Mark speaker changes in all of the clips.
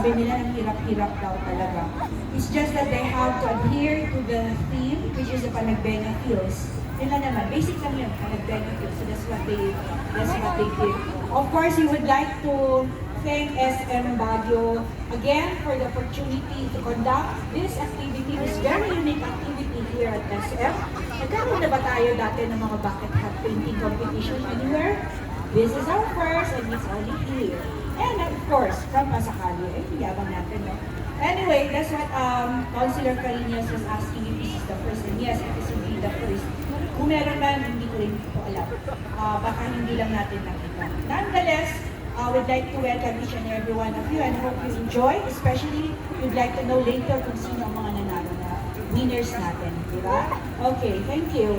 Speaker 1: sabi nila ang hirap-hirap daw talaga. It's just that they have to adhere to the theme, which is the Panagbenga Hills. Yun lang naman, basic lang yun, Panagbenga Hills. So that's what they did. Of course, we would like to thank SM Baguio again for the opportunity to conduct this activity, this very unique activity here at SM. Nagkaroon na ba tayo dati ng mga bucket hat painting competition anywhere? This is our first and it's only here. And of course, from Pasacali, yabang natin, no? Anyway, that's what Councilor Cariñas was asking if this is the first. And yes, it is indeed the first. Kung meron man, hindi ko rin po alam. Baka hindi lang natin nakita. Nonetheless, we'd like to welcome each and every one of you and hope you enjoy. Especially, we'd like to know later kung sino ang mga nanalo na winners natin. Diba? Okay, thank you.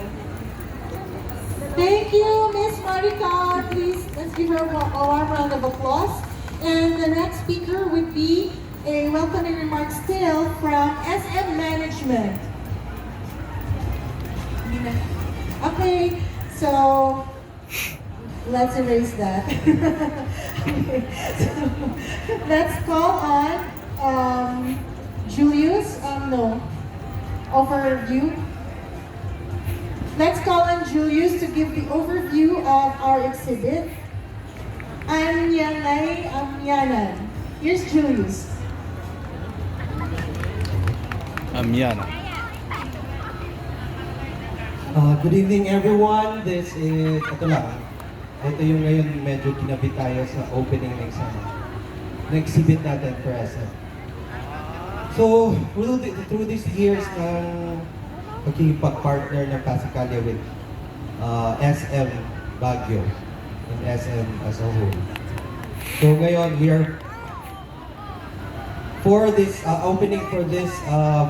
Speaker 2: Thank you, Miss Marica. Please, let's give her a warm round of applause. And the next speaker would be a welcoming remark still from SM Management. Okay, so let's erase that. Okay, so let's call on Julius. No, overview. Let's call on Julius to give the overview of our exhibit. Anyangay Amyanan. Here's Julius.
Speaker 3: Amyana.
Speaker 4: Good evening everyone. This is, ito lang. Ito yung ngayon medyo kinabit tayo sa opening ng isang exhibit natin for SM. So, through these years ng pagkipag-partner ng Pasacali with SM Baguio and SM as a whole. So ngayon, we are for this opening for this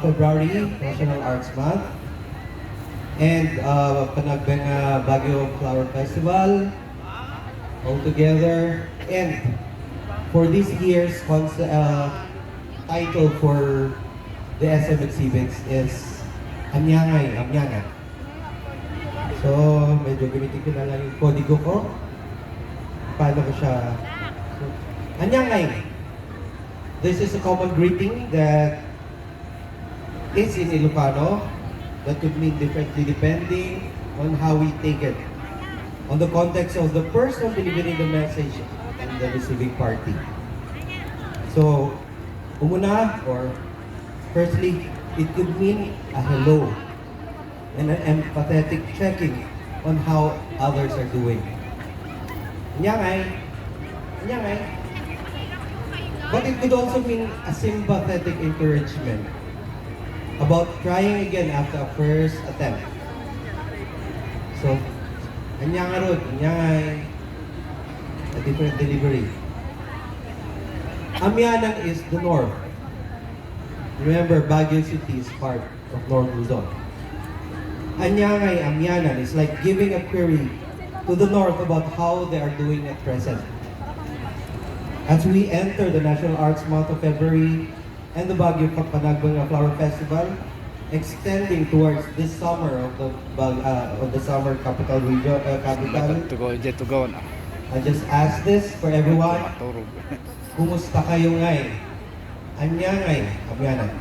Speaker 4: February National Arts Month and Panagbenga Baguio Flower Festival all together, and for this year's title for the SM exhibits is Amyana. So, medyo gamitin ko na lang yung kodigo ko. Paano ko siya? So, Anyangay. This is a common greeting that is in Ilocano that could mean differently depending on how we take it. On the context of the person delivering the message and the receiving party. So, umuna or firstly, it could mean a hello and an empathetic checking on how others are doing. Anyangay. But it could also mean a sympathetic encouragement about trying again after a first attempt. So, anyangay, a different delivery. Amyanan is the north. Remember, Baguio City is part of North Luzon. Anyangay Amyanan is like giving a query to the north about how they are doing at present. As we enter the National Arts Month of February and the Baguio Panagbenga Flower Festival, extending towards this summer of the summer capital region,
Speaker 3: To go na.
Speaker 4: I just ask this for everyone.
Speaker 3: Maturog.
Speaker 4: Kumusta kayo ngayon? Anyangay, Amyanan.